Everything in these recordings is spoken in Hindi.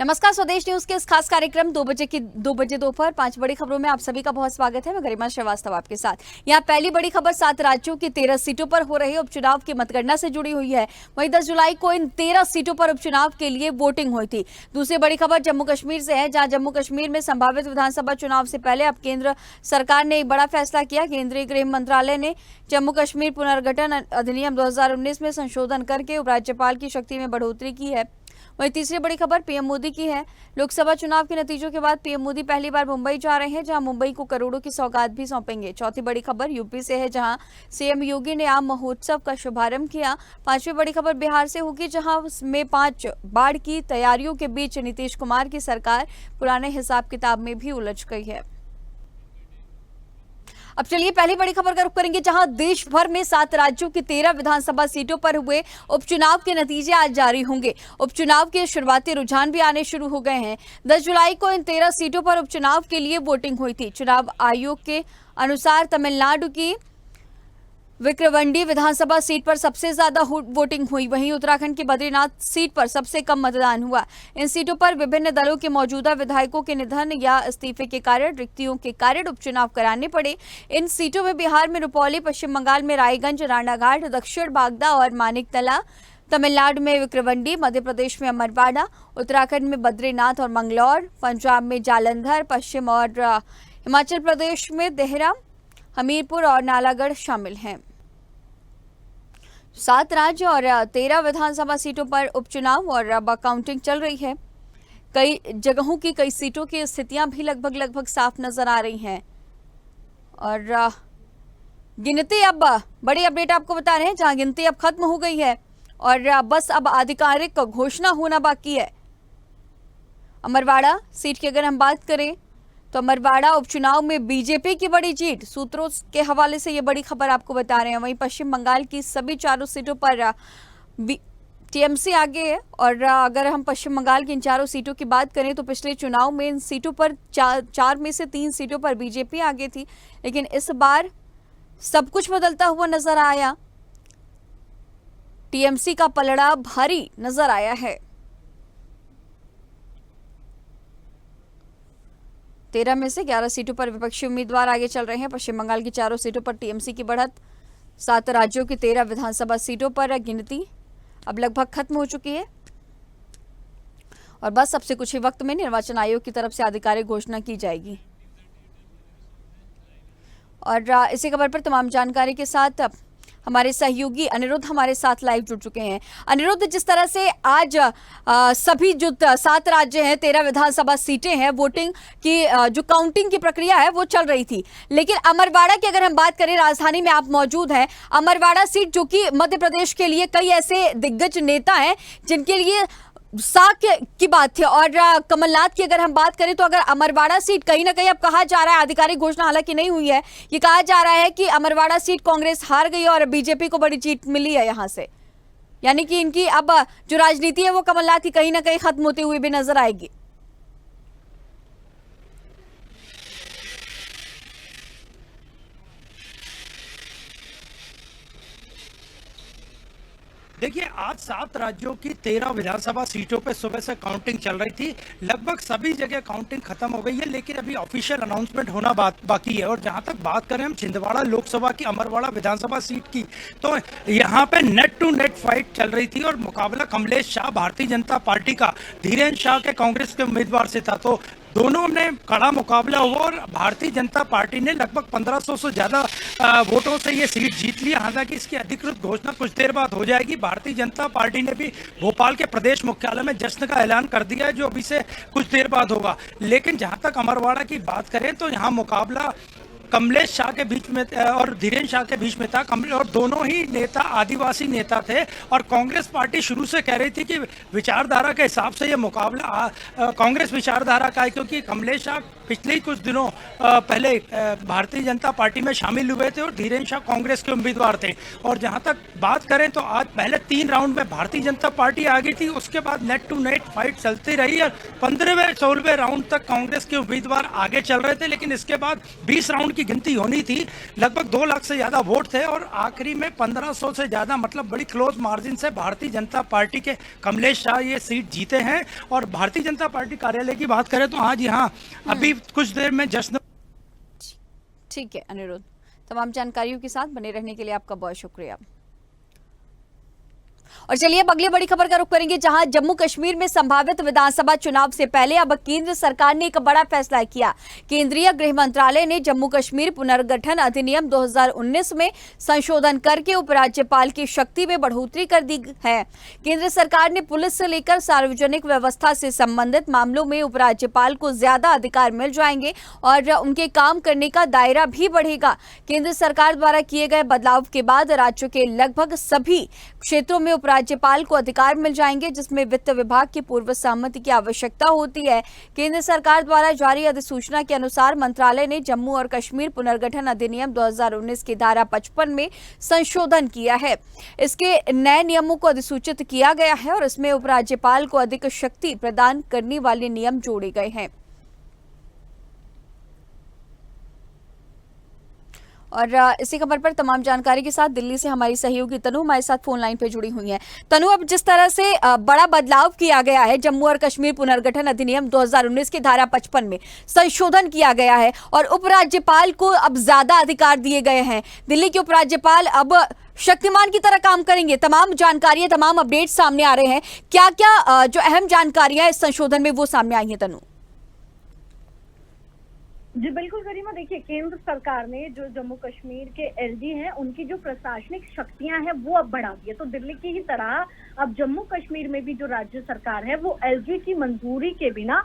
नमस्कार, स्वदेश न्यूज के इस खास कार्यक्रम 2 बजे दोपहर 5 बड़ी खबरों में आप सभी का बहुत स्वागत है। मैं गरिमा श्रीवास्तव आपके साथ। यहाँ पहली बड़ी खबर 7 राज्यों की 13 सीटों पर हो रहे उपचुनाव की मतगणना से जुड़ी हुई है। वहीं 10 जुलाई को इन 13 सीटों पर उपचुनाव के लिए वोटिंग हुई थी। दूसरी बड़ी खबर जम्मू कश्मीर से है, जहाँ जम्मू कश्मीर में संभावित विधानसभा चुनाव से पहले अब केंद्र सरकार ने एक बड़ा फैसला किया। केंद्रीय गृह मंत्रालय ने जम्मू कश्मीर पुनर्गठन अधिनियम 2019 में संशोधन करके उपराज्यपाल की शक्ति में बढ़ोतरी की है। वहीं तीसरी बड़ी खबर पीएम मोदी की है। लोकसभा चुनाव के नतीजों के बाद पीएम मोदी पहली बार मुंबई जा रहे हैं, जहां मुंबई को करोड़ों की सौगात भी सौंपेंगे। चौथी बड़ी खबर यूपी से है, जहां सीएम योगी ने आम महोत्सव का शुभारंभ किया। पांचवी बड़ी खबर बिहार से होगी, जहां में 5 बाढ़ की तैयारियों के बीच नीतीश कुमार की सरकार पुराने हिसाब किताब में भी उलझ गई है। अब चलिए पहली बड़ी खबर का रुख करेंगे, जहां देश भर में 7 राज्यों की 13 विधानसभा सीटों पर हुए उपचुनाव के नतीजे आज जारी होंगे। उपचुनाव के शुरुआती रुझान भी आने शुरू हो गए हैं। 10 जुलाई को इन 13 सीटों पर उपचुनाव के लिए वोटिंग हुई थी। चुनाव आयोग के अनुसार तमिलनाडु की विक्रवंडी विधानसभा सीट पर सबसे ज्यादा वोटिंग हुई। वहीं उत्तराखंड की बद्रीनाथ सीट पर सबसे कम मतदान हुआ। इन सीटों पर विभिन्न दलों के मौजूदा विधायकों के निधन या इस्तीफे के कारण, रिक्तियों के कारण उपचुनाव कराने पड़े। इन सीटों में बिहार में रुपौली, पश्चिम बंगाल में रायगंज, रानाघाट, दक्षिण बागदा और मानिकतला, तमिलनाडु में विक्रवंडी, मध्य प्रदेश में अमरवाड़ा, उत्तराखंड में बद्रीनाथ और मंगलौर, पंजाब में जालंधर, पश्चिम और हिमाचल प्रदेश में देहरा, हमीरपुर और नालागढ़ शामिल हैं। 7 राज्य और 13 विधानसभा सीटों पर उपचुनाव और अब काउंटिंग चल रही है। कई जगहों की कई सीटों की स्थितियां भी लगभग साफ नजर आ रही हैं और गिनती अब बड़ी अपडेट आपको बता रहे हैं, जहां गिनती अब खत्म हो गई है और बस अब आधिकारिक घोषणा होना बाकी है। अमरवाड़ा सीट की अगर हम बात करें तो अमरवाड़ा उपचुनाव में बीजेपी की बड़ी जीत, सूत्रों के हवाले से ये बड़ी खबर आपको बता रहे हैं। वहीं पश्चिम बंगाल की सभी 4 सीटों पर टीएमसी आगे है और अगर हम पश्चिम बंगाल की इन 4 सीटों की बात करें तो पिछले चुनाव में इन सीटों पर 4 में से 3 सीटों पर बीजेपी आगे थी, लेकिन इस बार सब कुछ बदलता हुआ नजर आया। टीएमसी का पलड़ा भारी नजर आया है। 13 में से 11 सीटों पर विपक्षी उम्मीदवार आगे चल रहे हैं। पश्चिम बंगाल की 4 सीटों पर टीएमसी की बढ़त, 7 राज्यों की 13 विधानसभा सीटों पर गिनती अब लगभग खत्म हो चुकी है और बस अब से कुछ ही वक्त में निर्वाचन आयोग की तरफ से आधिकारिक घोषणा की जाएगी। और इसी खबर पर तमाम जानकारी के साथ हमारे सहयोगी अनिरुद्ध हमारे साथ लाइव जुड़ चुके हैं। अनिरुद्ध, जिस तरह से आज सभी जो 7 राज्य हैं, 13 विधानसभा सीटें हैं, वोटिंग की जो काउंटिंग की प्रक्रिया है वो चल रही थी, लेकिन अमरवाड़ा की अगर हम बात करें, राजधानी में आप मौजूद हैं, अमरवाड़ा सीट जो कि मध्य प्रदेश के लिए कई ऐसे दिग्गज नेता हैं जिनके लिए साख की बात थी, और कमलनाथ की अगर हम बात करें तो अगर अमरवाड़ा सीट कहीं ना कहीं अब कहा जा रहा है, आधिकारिक घोषणा हालांकि नहीं हुई है, ये कहा जा रहा है कि अमरवाड़ा सीट कांग्रेस हार गई और बीजेपी को बड़ी जीत मिली है यहां से, यानी कि इनकी अब जो राजनीति है वो कमलनाथ की कहीं ना कहीं खत्म होती हुई भी नजर आएगी। देखिए, आज 7 राज्यों की 13 विधानसभा सीटों पे सुबह से काउंटिंग चल रही थी। लगभग सभी जगह काउंटिंग खत्म हो गई है, लेकिन अभी ऑफिशियल अनाउंसमेंट होना बाकी है। और जहां तक बात करें हम छिंदवाड़ा लोकसभा की अमरवाड़ा विधानसभा सीट की, तो यहां पे नेट टू नेट फाइट चल रही थी और मुकाबला कमलेश शाह भारतीय जनता पार्टी का धीरेन्द्र शाह के कांग्रेस के उम्मीदवार से था। तो दोनों में कड़ा मुकाबला हुआ और भारतीय जनता पार्टी ने लगभग 1500 से ज्यादा वोटों से ये सीट जीत ली। हालांकि इसकी अधिकृत घोषणा कुछ देर बाद हो जाएगी। भारतीय जनता पार्टी ने भी भोपाल के प्रदेश मुख्यालय में जश्न का ऐलान कर दिया है, जो अभी से कुछ देर बाद होगा। लेकिन जहां तक अमरवाड़ा की बात करें तो यहाँ मुकाबला कमलेश शाह के बीच में और धीरेन्द्र शाह के बीच में था। और दोनों ही नेता आदिवासी नेता थे और कांग्रेस पार्टी शुरू से कह रही थी कि विचारधारा के हिसाब से ये मुकाबला कांग्रेस विचारधारा का है, क्योंकि कमलेश शाह पिछले ही कुछ दिनों पहले भारतीय जनता पार्टी में शामिल हुए थे और धीरेन्द्र शाह कांग्रेस के उम्मीदवार थे। और जहां तक बात करें तो आज पहले 3 राउंड में भारतीय जनता पार्टी आगे थी, उसके बाद नेट टू नेट फाइट चलती रही और 15वें 16वें राउंड तक कांग्रेस के उम्मीदवार आगे चल रहे थे। लेकिन इसके बाद 20 राउंड की गिनती होनी थी, लगभग 2 लाख से ज़्यादा वोट थे और आखिरी में 1500 से ज़्यादा, मतलब बड़ी क्लोज मार्जिन से भारतीय जनता पार्टी के कमलेश शाह ये सीट जीते हैं। और भारतीय जनता पार्टी कार्यालय की बात करें तो आज यहाँ अभी कुछ देर में जश्न। ठीक है अनिरुद्ध, तमाम जानकारियों के साथ बने रहने के लिए आपका बहुत शुक्रिया। और चलिए अब अगली बड़ी खबर का रुख करेंगे, जहां जम्मू कश्मीर में संभावित विधानसभा चुनाव से पहले अब केंद्र सरकार ने एक बड़ा फैसला किया। केंद्रीय गृह मंत्रालय ने जम्मू कश्मीर पुनर्गठन अधिनियम 2019 में संशोधन करके उपराज्यपाल की शक्ति में बढ़ोतरी कर दी है। केंद्र सरकार ने पुलिस से लेकर सार्वजनिक व्यवस्था से संबंधित मामलों में उपराज्यपाल को ज्यादा अधिकार मिल जाएंगे और उनके काम करने का दायरा भी बढ़ेगा। केंद्र सरकार द्वारा किए गए बदलाव के बाद राज्य के लगभग सभी क्षेत्रों में उपराज्यपाल को अधिकार मिल जाएंगे, जिसमें वित्त विभाग की पूर्व सहमति की आवश्यकता होती है। केंद्र सरकार द्वारा जारी अधिसूचना के अनुसार मंत्रालय ने जम्मू और कश्मीर पुनर्गठन अधिनियम 2019 की धारा 55 में संशोधन किया है। इसके नए नियमों को अधिसूचित किया गया है और इसमें उपराज्यपाल को अधिक शक्ति प्रदान करने वाले नियम जोड़े गए हैं। और इसी खबर पर तमाम जानकारी के साथ दिल्ली से हमारी सहयोगी तनु हमारे साथ फोन लाइन पे जुड़ी हुई हैं। तनु, अब जिस तरह से बड़ा बदलाव किया गया है, जम्मू और कश्मीर पुनर्गठन अधिनियम 2019 की धारा 55 में संशोधन किया गया है और उपराज्यपाल को अब ज्यादा अधिकार दिए गए हैं। दिल्ली के उपराज्यपाल अब शक्तिमान की तरह काम करेंगे। तमाम जानकारियां, तमाम अपडेट सामने आ रहे हैं। क्या क्या जो अहम जानकारियां इस संशोधन में वो सामने आई हैं तनु? जी बिल्कुल गरिमा, देखिए केंद्र सरकार ने जो जम्मू कश्मीर के एलजी हैं उनकी जो प्रशासनिक शक्तियां हैं वो अब बढ़ा दी है। तो दिल्ली की ही तरह अब जम्मू कश्मीर में भी जो राज्य सरकार है वो एलजी की मंजूरी के बिना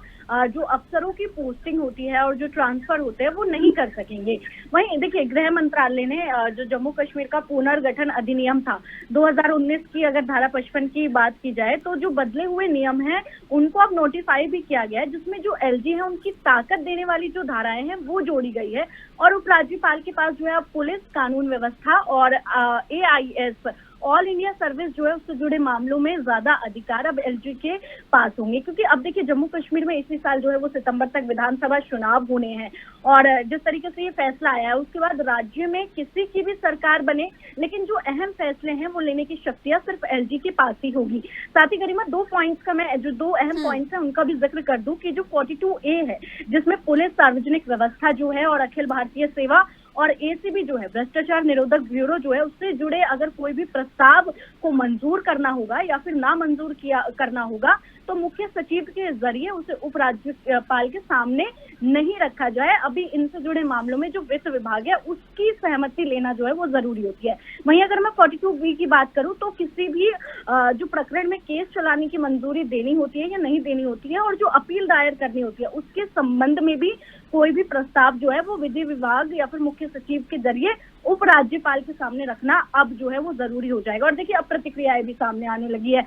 जो अफसरों की पोस्टिंग होती है और जो ट्रांसफर होते हैं वो नहीं कर सकेंगे। वहीं देखिए गृह मंत्रालय ने जो जम्मू कश्मीर का पुनर्गठन अधिनियम था 2019 की, अगर धारा 55 की बात की जाए तो जो बदले हुए नियम हैं उनको अब नोटिफाई भी किया गया है, जिसमें जो एलजी है उनकी ताकत देने वाली जो धाराएं हैं वो जोड़ी गई है। और उपराज्यपाल के पास जो है अब पुलिस, कानून व्यवस्था और AIS ऑल इंडिया सर्विस जो है उससे जुड़े मामलों में ज्यादा अधिकार अब एलजी के पास होंगे। क्योंकि अब देखिए जम्मू कश्मीर में इसी साल जो है वो सितंबर तक विधानसभा चुनाव होने हैं और जिस तरीके से ये फैसला आया है उसके बाद राज्य में किसी की भी सरकार बने, लेकिन जो अहम फैसले हैं वो लेने की शक्तियां सिर्फ एलजी के पास ही होगी। साथ ही गरिमा, दो अहम पॉइंट्स हैं उनका भी जिक्र कर दूं कि जो 42A है जिसमें पुलिस, सार्वजनिक व्यवस्था जो है और अखिल भारतीय सेवा और ACB जो है भ्रष्टाचार निरोधक ब्यूरो जो है उससे जुड़े अगर कोई भी प्रस्ताव को मंजूर करना होगा या फिर ना मंजूर करना होगा तो मुख्य सचिव के जरिए उसे उपराज्यपाल के सामने नहीं रखा जाए। अभी इनसे जुड़े मामलों में जो वित्त विभाग है उसकी सहमति लेना जो है वो जरूरी होती है। वहीं अगर मैं 42B की बात करूं तो किसी भी जो प्रकरण में केस चलाने की मंजूरी देनी होती है या नहीं देनी होती है और जो अपील दायर करनी होती है उसके संबंध में भी कोई भी प्रस्ताव जो है वो विधि विभाग या फिर मुख्य सचिव के जरिए उपराज्यपाल के सामने रखना अब जो है वो जरूरी हो जाएगा। और देखिए अब प्रतिक्रियाएं भी सामने आने लगी है।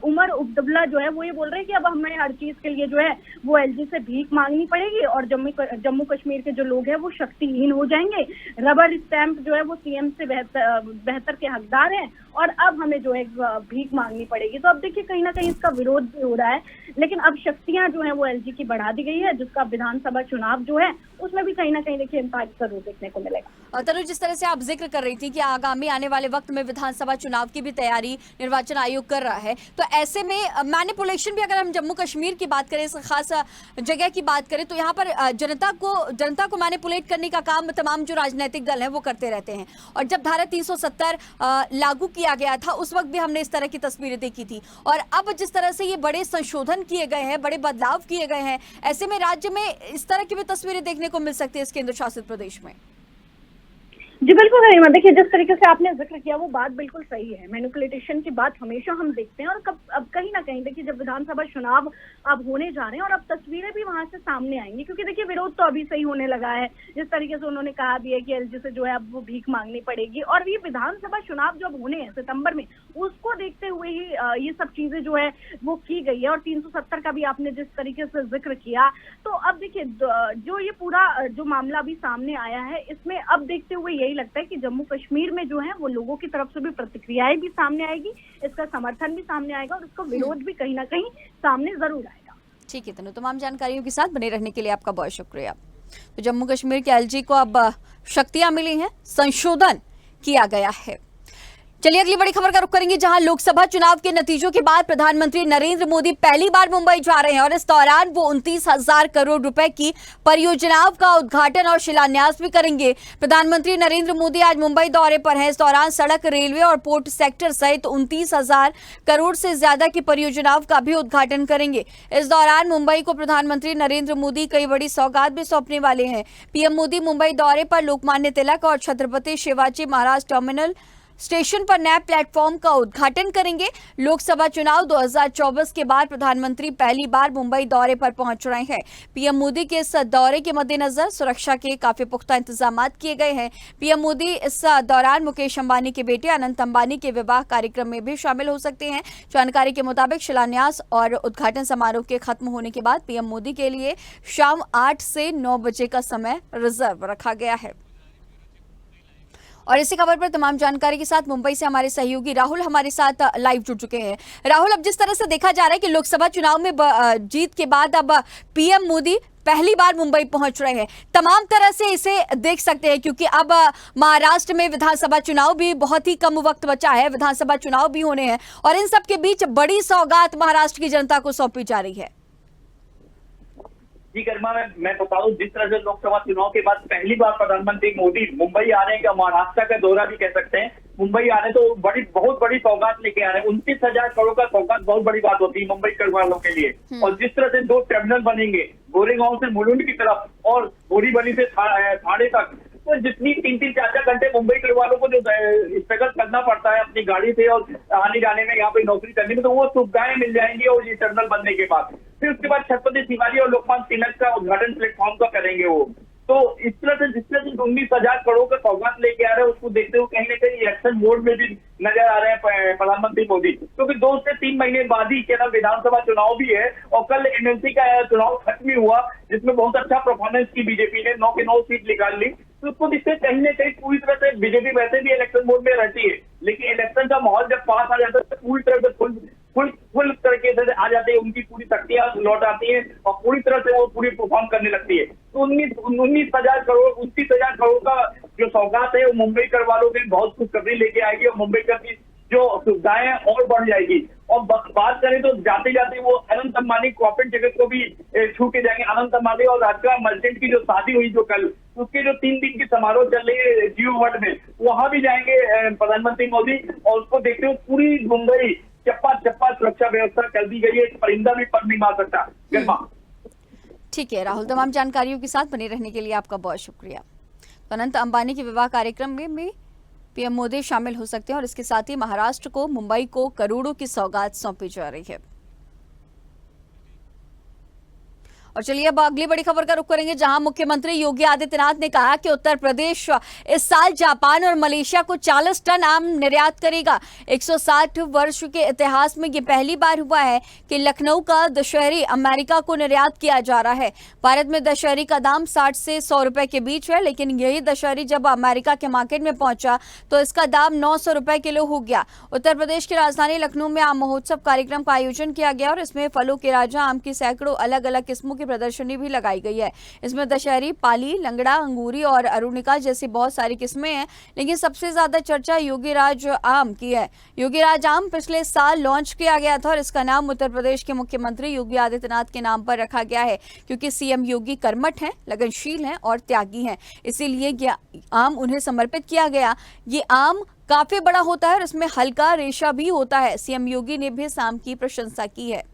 उमर उब्दुल्ला जो है वो ये बोल रहे हैं कि अब हमें हर चीज के लिए जो है वो एलजी से भीख मांगनी पड़ेगी और जम्मू कश्मीर के जो लोग हैं वो शक्तिहीन हो जाएंगे। रबर स्टैंप जो है वो सीएम से बेहतर के हकदार हैं और अब हमें जो है भीख मांगनी पड़ेगी। तो अब देखिए कहीं ना कहीं इसका विरोध भी हो रहा है, लेकिन अब शक्तियां जो है वो एलजी की बढ़ा दी गई है, जिसका विधानसभा चुनाव जो है उसमें भी कहीं ना कहीं देखिए इम्पैक्ट जरूर देखने को मिलेगा। और तनु, जिस तरह से आप जिक्र कर रही थी कि आगामी आने वाले वक्त में विधानसभा चुनाव की भी तैयारी निर्वाचन आयोग कर रहा है, तो ऐसे में मैनिपुलेशन भी, अगर हम जम्मू कश्मीर की बात करें, इस खास जगह की बात करें, तो यहाँ पर जनता को मैनिपुलेट करने का काम तमाम जो राजनीतिक दल हैं वो करते रहते हैं। और जब धारा 370 लागू किया गया था उस वक्त भी हमने इस तरह की तस्वीरें देखी थी। और अब जिस तरह से ये बड़े संशोधन किए गए हैं, बड़े बदलाव किए गए हैं, ऐसे में राज्य में इस तरह की भी तस्वीरें देखने को मिल सकती है इस केंद्र शासित प्रदेश में। जी बिल्कुल गरिमा, देखिए जिस तरीके से आपने जिक्र किया वो बात बिल्कुल सही है। मैनिपुलेशन की बात हमेशा हम देखते हैं और अब कहीं ना कहीं देखिए जब विधानसभा चुनाव अब होने जा रहे हैं और अब तस्वीरें भी वहां से सामने आएंगी, क्योंकि देखिए विरोध तो अभी से ही होने लगा है। जिस तरीके से उन्होंने कहा भी है कि एलजी से जो है अब वो भीख मांगनी पड़ेगी और ये विधानसभा चुनाव जब होने हैं सितंबर में, उसको देखते हुए ही ये सब चीजें जो है वो की गई है। और 370 का भी आपने जिस तरीके से जिक्र किया, तो अब देखिए जो ये पूरा जो मामला भी सामने आया है इसमें अब देखते हुए यही लगता है कि जम्मू कश्मीर में जो है वो लोगों की तरफ से भी प्रतिक्रियाएं भी सामने आएगी, इसका समर्थन भी सामने आएगा और इसका विरोध भी कहीं ना कहीं सामने जरूर आएगा। ठीक है तनु, तमाम जानकारियों के साथ बने रहने के लिए आपका बहुत शुक्रिया। तो जम्मू कश्मीर के एलजी को अब शक्तियां मिली हैं, संशोधन किया गया है। चलिए अगली बड़ी खबर का रुख करेंगे, जहां लोकसभा चुनाव के नतीजों के बाद प्रधानमंत्री नरेंद्र मोदी पहली बार मुंबई जा रहे हैं और इस दौरान वो 29,000 करोड़ रुपए की परियोजनाओं का उद्घाटन और शिलान्यास भी करेंगे। प्रधानमंत्री नरेंद्र मोदी आज मुंबई दौरे पर हैं। इस दौरान सड़क, रेलवे और पोर्ट सेक्टर सहित 29,000 करोड़ से ज्यादा की परियोजनाओं का भी उद्घाटन करेंगे। इस दौरान मुंबई को प्रधानमंत्री नरेंद्र मोदी कई बड़ी सौगात भी सौंपने वाले हैं। पीएम मोदी मुंबई दौरे पर लोकमान्य तिलक और छत्रपति शिवाजी महाराज टर्मिनल स्टेशन पर नए प्लेटफॉर्म का उद्घाटन करेंगे। लोकसभा चुनाव 2024 के बाद प्रधानमंत्री पहली बार मुंबई दौरे पर पहुंच रहे हैं। पीएम मोदी के इस दौरे के मद्देनजर सुरक्षा के काफी पुख्ता इंतजाम किए गए हैं। पीएम मोदी इस दौरान मुकेश अंबानी के बेटे अनंत अंबानी के विवाह कार्यक्रम में भी शामिल हो सकते हैं। जानकारी के मुताबिक शिलान्यास और उद्घाटन समारोह के खत्म होने के बाद पीएम मोदी के लिए शाम 8 से 9 बजे का समय रिजर्व रखा गया है। और इसी खबर पर तमाम जानकारी के साथ मुंबई से हमारे सहयोगी राहुल हमारे साथ लाइव जुड़ चुके हैं। राहुल, अब जिस तरह से देखा जा रहा है कि लोकसभा चुनाव में जीत के बाद अब पीएम मोदी पहली बार मुंबई पहुंच रहे हैं, तमाम तरह से इसे देख सकते हैं, क्योंकि अब महाराष्ट्र में विधानसभा चुनाव भी बहुत ही कम वक्त बचा है, विधानसभा चुनाव भी होने हैं और इन सब के बीच बड़ी सौगात महाराष्ट्र की जनता को सौंपी जा रही है। जी गरिमा, मैं बता दूं, जिस तरह से लोकसभा चुनाव के बाद पहली बार प्रधानमंत्री मोदी मुंबई आ रहे हैं, का महाराष्ट्र का दौरा भी कह सकते हैं, मुंबई आ रहे तो बहुत बड़ी सौगात लेके आ रहे हैं। 29,000 करोड़ का सौगात बहुत बड़ी बात होती है मुंबई के वालों के लिए। और जिस तरह से 2 टर्मिनल बनेंगे, गोरेगांव से मुलुंड की तरफ और बोरीवली से थाने तक, तो जितनी 3-3, 4-4 घंटे मुंबई के वालों को जो स्ट्रगल करना पड़ता है अपनी गाड़ी से और आने जाने में, यहाँ पे नौकरी करने में, तो वो सुविधाएं मिल जाएंगी। और ये टर्मिनल बनने के बाद फिर उसके बाद छत्रपति शिवाजी और लोकमान्य तिलक का उद्घाटन प्लेटफॉर्म का करेंगे वो। तो इस तरह से जिस तरह से 19,000 करोड़ का सौगात लेके आ रहे हैं, उसको देखते हुए कहीं ना कहीं इलेक्शन मोड में भी नजर आ रहे हैं प्रधानमंत्री मोदी, क्योंकि 2 से 3 महीने बाद ही क्या विधानसभा चुनाव भी है और कल एमएलसी का चुनाव खत्म हुआ, जिसमें बहुत अच्छा परफॉर्मेंस की बीजेपी ने 9 के 9 सीट निकाल ली। तो उसको जिससे कहीं ना कहीं पूरी तरह से बीजेपी वैसे भी इलेक्शन मोड में रहती है, लेकिन इलेक्शन का माहौल जब पास आ जाता है तो पूरी तरह से फुल तरीके से आ जाते हैं, उनकी पूरी शक्तियां लौट आती है और पूरी तरह से वो पूरी परफॉर्म करने लगती है। तो 29,000 करोड़ 29,000 करोड़ का जो सौगात है वो मुंबई कर वालों के बहुत खुशखबरी लेके आएगी और मुंबई कर की जो सुविधाएं हैं और बढ़ जाएगी। और बात करें तो जाते जाते वो अनंत अंबानी कॉर्पोरेट जगत को भी छू के जाएंगे। अनंत अंबानी और राधिका मर्चेंट की जो शादी हुई जो कल, उसके जो 3 दिन की समारोह चल रही है जियो वर्ल्ड में, वहां भी जाएंगे प्रधानमंत्री मोदी। और उसको देखते हुए पूरी मुंबई चप्पा सुरक्षा व्यवस्था कर दी गई है, परिंदा भी पर नहीं मार सकता। गरिमा, ठीक है राहुल, तमाम जानकारियों के साथ बने रहने के लिए आपका बहुत शुक्रिया। तो अनंत अंबानी के विवाह कार्यक्रम में पीएम मोदी शामिल हो सकते हैं और इसके साथ ही महाराष्ट्र को, मुंबई को करोड़ों की सौगात सौंपी जा रही है। और चलिए अब अगली बड़ी खबर का रुख करेंगे, जहां मुख्यमंत्री योगी आदित्यनाथ ने कहा कि उत्तर प्रदेश इस साल जापान और मलेशिया को 40 टन आम निर्यात करेगा। 160 वर्ष के इतिहास में ये पहली बार हुआ है कि लखनऊ का दशहरी अमेरिका को निर्यात किया जा रहा है। भारत में दशहरी का दाम 60 से 100 रुपए के बीच है, लेकिन यही दशहरी जब अमेरिका के मार्केट में पहुंचा तो इसका दाम 900 रुपए किलो हो गया। उत्तर प्रदेश की राजधानी लखनऊ में आम महोत्सव कार्यक्रम का आयोजन किया गया और इसमें फलों के राजा आम की सैकड़ों अलग अलग किस्मों की प्रदर्शनी भी लगाई गई है। इसमें दशहरी, पाली, लंगड़ा, अंगूरी और अरुणिका जैसी बहुत सारी किस्में हैं, लेकिन सबसे ज्यादा चर्चा योगीराज आम की है। योगीराज आम पिछले साल लॉन्च किया गया था और इसका नाम उत्तर प्रदेश के मुख्यमंत्री योगी आदित्यनाथ के नाम पर रखा गया है, क्योंकि सीएम योगी कर्मठ हैं, लगनशील हैं और त्यागी हैं, इसीलिए ये आम उन्हें समर्पित किया गया। ये आम काफी बड़ा होता है और इसमें हल्का रेशा भी होता है। सीएम योगी ने भी इस आम की प्रशंसा की है।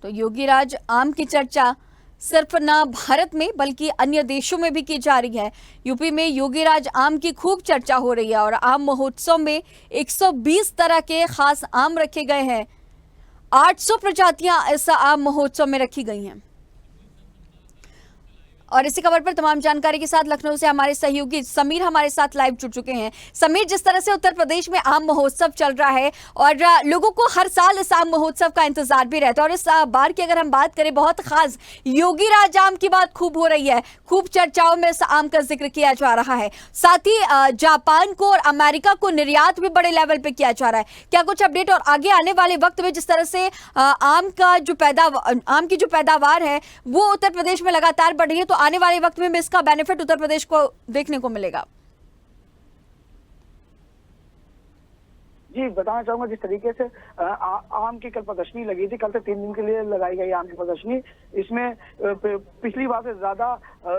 तो योगीराज आम की चर्चा सिर्फ न भारत में बल्कि अन्य देशों में भी की जा रही है। यूपी में योगीराज आम की खूब चर्चा हो रही है और आम महोत्सव में 120 तरह के खास आम रखे गए हैं। 800 प्रजातियां इस आम महोत्सव में रखी गई हैं। और इसी खबर पर तमाम जानकारी के साथ लखनऊ से हमारे सहयोगी समीर हमारे साथ लाइव जुड़ चुके हैं। समीर, जिस तरह से उत्तर प्रदेश में आम महोत्सव चल रहा है और लोगों को हर साल इस आम महोत्सव का इंतजार भी रहता है, और इस बार की अगर हम बात करें बहुत खास योगी राज आम की बात खूब हो रही है, खूब चर्चाओं में इस आम का जिक्र किया जा रहा है। साथ ही जापान को और अमेरिका को निर्यात भी बड़े लेवल पे किया जा रहा है। क्या कुछ अपडेट और आगे आने वाले वक्त में जिस तरह से आम की जो पैदावार है वो उत्तर प्रदेश में लगातार बढ़ रही है, तो आने वाले वक्त में इसका बेनिफिट उत्तर प्रदेश को देखने को मिलेगा? जी, बताना चाहूंगा जिस तरीके से आम की कल प्रदर्शनी लगी थी, कल से 3 दिन के लिए लगाई गई आम की प्रदर्शनी, इसमें पिछली बार से ज्यादा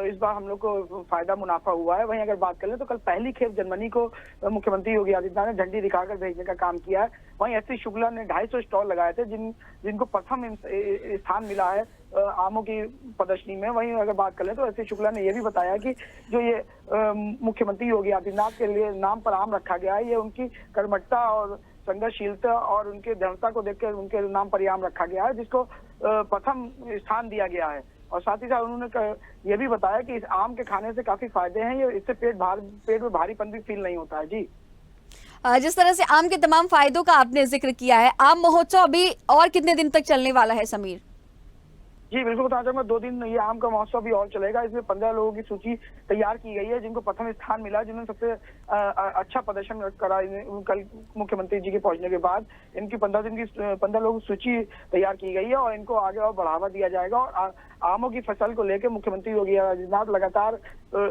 इस बार हम लोग को फायदा मुनाफा हुआ है। वहीं अगर बात करें तो कल पहली खेप जनवरी को मुख्यमंत्री योगी आदित्यनाथ ने झंडी दिखाकर भेजने का काम किया है। वहीं एससी शुक्ला ने 250 स्टॉल लगाए थे जिनको प्रथम स्थान मिला है आमों की प्रदर्शनी में। वहीं अगर बात करें तो एससी शुक्ला ने यह भी बताया कि जो ये मुख्यमंत्री योगी आदित्यनाथ के लिए नाम पर आम रखा गया है, ये उनकी कर्मठता और संघर्षशीलता और उनके दृढ़ता को देखकर उनके नाम पर आम रखा गया है, जिसको प्रथम स्थान दिया गया है। और साथ ही साथ उन्होंने ये भी बताया कि इस आम के खाने से काफी फायदे हैं, ये इससे पेट में भारीपन भी फील नहीं होता है। जी, जिस तरह से आम के तमाम फायदों का आपने जिक्र किया है, आम महोत्सव अभी और कितने दिन तक चलने वाला है समीर? जी बिल्कुल बताना चाहूंगा, 2 दिन ये आम का महोत्सव भी और चलेगा। इसमें 15 लोगों की सूची तैयार की गई है जिनको प्रथम स्थान मिला, जिन्होंने सबसे अच्छा प्रदर्शन करा कल मुख्यमंत्री जी के पहुंचने के बाद। इनकी 15 लोगों की सूची तैयार की गई है और इनको आगे और बढ़ावा दिया जाएगा। और आमों की फसल को लेकर मुख्यमंत्री योगी आदित्यनाथ लगातार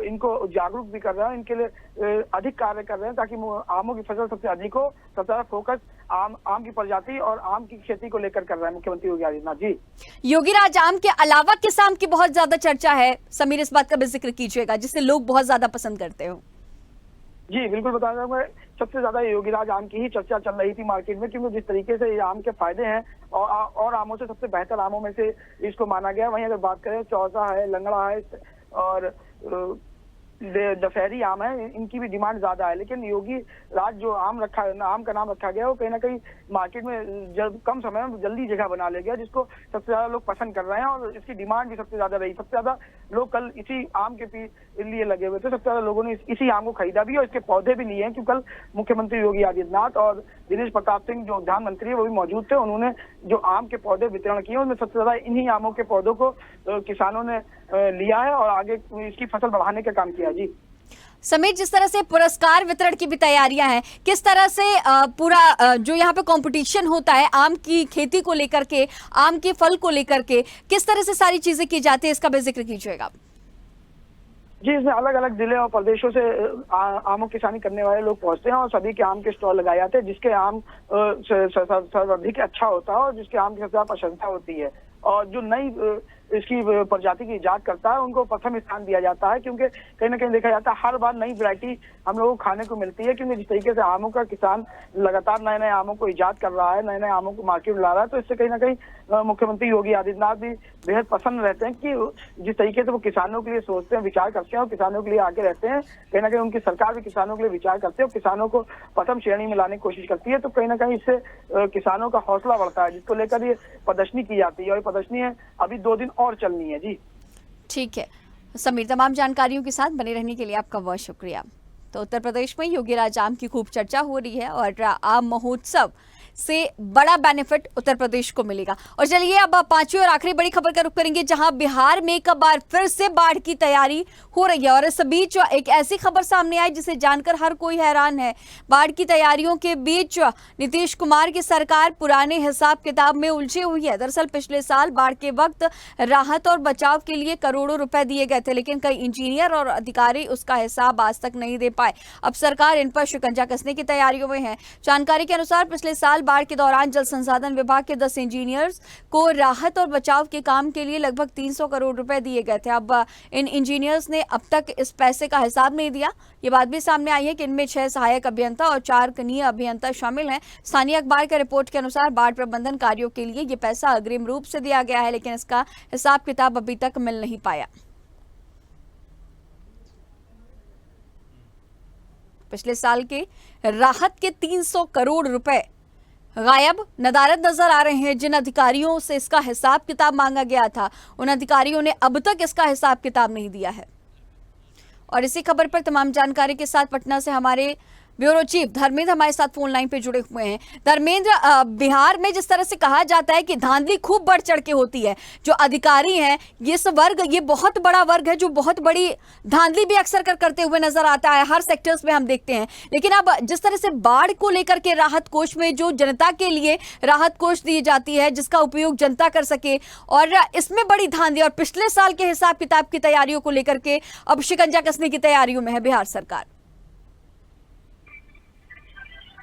इनको जागरूक भी कर रहे हैं, इनके लिए अधिक कार्य कर रहे हैं ताकि आमों की फसल सबसे अधिक हो। सबसे ज्यादा फोकस आम की प्रजाति और आम की खेती को लेकर कर रहा है मुख्यमंत्री योगी आदित्यनाथ जी। योगी राज आम के अलावा किस आम की बहुत ज्यादा चर्चा है समीर, इस बात का भी जिक्र कीजिएगा जिसे लोग बहुत ज्यादा पसंद करते हो? जी बिल्कुल बताना चाहूंगा, सबसे ज्यादा योगी राज आम की ही चर्चा चल रही थी मार्केट में, क्योंकि जिस तरीके से ये आम के फायदे हैं और आमों से सबसे बेहतर आमों में से इसको माना गया। वहीं अगर बात करें चौसा है, लंगड़ा है और दशहरी आम है, इनकी भी डिमांड ज्यादा है। लेकिन योगी राज जो आम का नाम रखा गया वो कहीं ना कहीं मार्केट में कम समय में जल्दी जगह बना ले गया, जिसको सबसे ज्यादा लोग पसंद कर रहे हैं और इसकी डिमांड भी सबसे ज्यादा रही। सबसे ज्यादा लोग कल इसी आम के लिए लगे हुए थे, सबसे ज्यादा लोगों ने इसी आम को खरीदा भी और इसके पौधे भी लिए हैं, क्योंकि कल मुख्यमंत्री योगी आदित्यनाथ और दिनेश प्रताप सिंह जो उद्यान मंत्री है वो भी मौजूद थे। उन्होंने जो आम के पौधे वितरण किए उनमें सबसे ज्यादा इन्हीं आमों के पौधों को किसानों ने लिया है और आगे इसकी फसल बढ़ाने का काम किया। जी समीर, जिस तरह से पुरस्कार वितरण की भी तैयारियां हैं, किस तरह से पूरा जो यहाँ पे कंपटीशन होता है आम की खेती को लेकर के, आम के फल को लेकर के, किस तरह से सारी चीजें की जाती है, इसका भी जिक्र कीजिएगा? जी, इसमें अलग अलग जिले और प्रदेशों से आमों किसानी करने वाले लोग पहुंचते हैं और सभी के आम के स्टॉल लगाए जाते हैं, जिसके आम सर्वाधिक अच्छा होता है और जिसके आम की सबसे ज्यादा प्रशंसा होती है। और जो नई इसकी प्रजाति की इजाद करता है उनको प्रथम स्थान दिया जाता है, क्योंकि कहीं ना कहीं देखा जाता है हर बार नई वैरायटी हम लोगों को खाने को मिलती है, क्योंकि जिस तरीके से आमों का किसान लगातार नए नए आमों को इजाद कर रहा है, नए नए आमों को मार्केट में ला रहा है, तो इससे कहीं ना कहीं मुख्यमंत्री योगी आदित्यनाथ भी बेहद प्रसन्न रहते हैं कि जिस तरीके से वो किसानों के लिए सोचते हैं, विचार करते हैं और किसानों के लिए आगे रहते हैं। कहीं ना कहीं उनकी सरकार भी किसानों के लिए विचार करते हैं और किसानों को प्रथम श्रेणी में लाने की कोशिश करती है, तो कहीं ना कहीं इससे किसानों का हौसला बढ़ता है, जिसको लेकर ये प्रदर्शनी की जाती है। और प्रदर्शनी है अभी 2 दिन और चलनी है। जी ठीक है समीर, तमाम जानकारियों के साथ बने रहने के लिए आपका बहुत शुक्रिया। तो उत्तर प्रदेश में योगी राज आम की खूब चर्चा हो रही है और आम महोत्सव से बड़ा बेनिफिट उत्तर प्रदेश को मिलेगा। और चलिए अब 5वीं और आखिरी बड़ी खबर का रुख करेंगे, जहां बिहार में एक बार फिर से बाढ़ की तैयारी हो रही है। और इस बीच एक ऐसी खबर सामने आई जिसे जानकर हर कोई हैरान है। बाढ़ की तैयारियों के बीच नीतीश कुमार की सरकार पुराने हिसाब किताब में उलझी हुई है। दरअसल पिछले साल बाढ़ के वक्त राहत और बचाव के लिए करोड़ों रुपए दिए गए थे, लेकिन कई इंजीनियर और अधिकारी उसका हिसाब आज तक नहीं दे पाए। अब सरकार इन पर शिकंजा कसने की तैयारियों में है। जानकारी के अनुसार पिछले साल बाढ़ के दौरान जल संसाधन विभाग के 10 इंजीनियर्स को राहत और बचाव के काम के लिए लगभग 300 करोड़ रुपए दिए गए थे। अब इन इंजीनियर्स ने अब तक इस पैसे का हिसाब नहीं दिया। ये बात भी सामने आई है कि इनमें 6 सहायक अभियंता और 4 कनीय अभियंता शामिल हैं। स्थानीय अखबार की रिपोर्ट के अनुसार बाढ़ प्रबंधन कार्यों के लिए ये पैसा अग्रिम रूप से दिया गया है, लेकिन इसका हिसाब किताब अभी तक मिल नहीं पाया। पिछले साल के राहत के 300 करोड़ रुपए गायब नदारद नजर आ रहे हैं। जिन अधिकारियों से इसका हिसाब किताब मांगा गया था, उन अधिकारियों ने अब तक इसका हिसाब किताब नहीं दिया है। और इसी खबर पर तमाम जानकारी के साथ पटना से हमारे ब्यूरो चीफ धर्मेंद्र हमारे साथ फोन लाइन पे जुड़े हुए हैं। धर्मेंद्र, बिहार में जिस तरह से कहा जाता है कि धांधली खूब बढ़ चढ़ के होती है, जो अधिकारी हैं ये बहुत बड़ा वर्ग है जो बहुत बड़ी धांधली भी अक्सर करते हुए नजर आता है, हर सेक्टर्स में हम देखते हैं। लेकिन अब जिस तरह से बाढ़ को लेकर के राहत कोष में जो जनता के लिए राहत कोष दी जाती है, जिसका उपयोग जनता कर सके, और इसमें बड़ी धांधली और पिछले साल के हिसाब किताब की तैयारियों को लेकर के अब शिकंजा कसने की तैयारियों में है बिहार सरकार।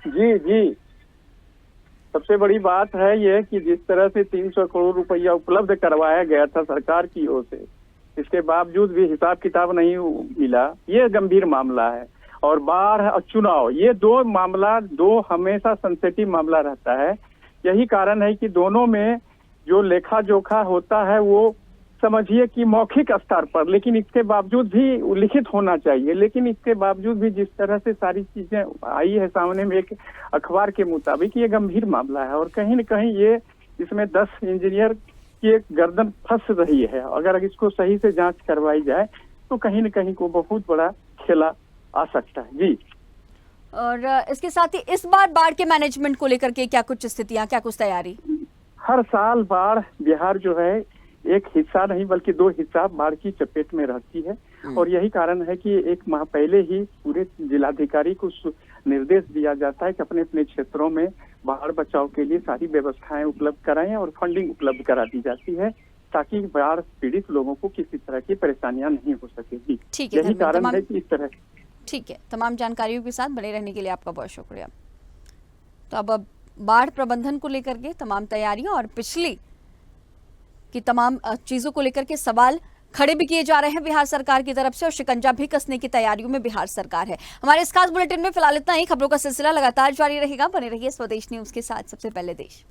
जी, सबसे बड़ी बात है ये कि जिस तरह से 300 करोड़ रुपया उपलब्ध करवाया गया था सरकार की ओर से, इसके बावजूद भी हिसाब किताब नहीं मिला, ये गंभीर मामला है। और बाढ़ और चुनाव, ये दो हमेशा सेंसिटिव मामला रहता है। यही कारण है कि दोनों में जो लेखा जोखा होता है वो समझिए कि मौखिक स्तर पर, लेकिन इसके बावजूद भी लिखित होना चाहिए। लेकिन इसके बावजूद भी जिस तरह से सारी चीजें आई है सामने में, एक अखबार के मुताबिक ये गंभीर मामला है और कहीं न कहीं ये इसमें 10 इंजीनियर की एक गर्दन फंस रही है। अगर इसको सही से जांच करवाई जाए तो कहीं न कहीं को बहुत बड़ा खेला आ सकता है। जी, और इसके साथ ही इस बार बाढ़ के मैनेजमेंट को लेकर के क्या कुछ स्थितियां, क्या कुछ तैयारी? हर साल बाढ़ बिहार जो है एक हिस्सा नहीं बल्कि 2 हिस्सा बाढ़ की चपेट में रहती है। और यही कारण है कि 1 माह पहले ही पूरे जिलाधिकारी को निर्देश दिया जाता है कि अपने अपने क्षेत्रों में बाढ़ बचाव के लिए सारी व्यवस्थाएं उपलब्ध कराएं और फंडिंग उपलब्ध करा दी जाती है ताकि बाढ़ पीड़ित लोगों को किसी तरह की परेशानियां नहीं हो सकेगी। यही कारण है कि इस तरह। ठीक है, तमाम जानकारियों के साथ बने रहने के लिए आपका बहुत शुक्रिया। तो अब बाढ़ प्रबंधन को लेकर के तमाम तैयारियां और पिछली कि तमाम चीजों को लेकर के सवाल खड़े भी किए जा रहे हैं बिहार सरकार की तरफ से, और शिकंजा भी कसने की तैयारियों में बिहार सरकार है। हमारे इस खास बुलेटिन में फिलहाल इतना ही। खबरों का सिलसिला लगातार जारी रहेगा, बने रहिए स्वदेश न्यूज के साथ। सबसे पहले देश।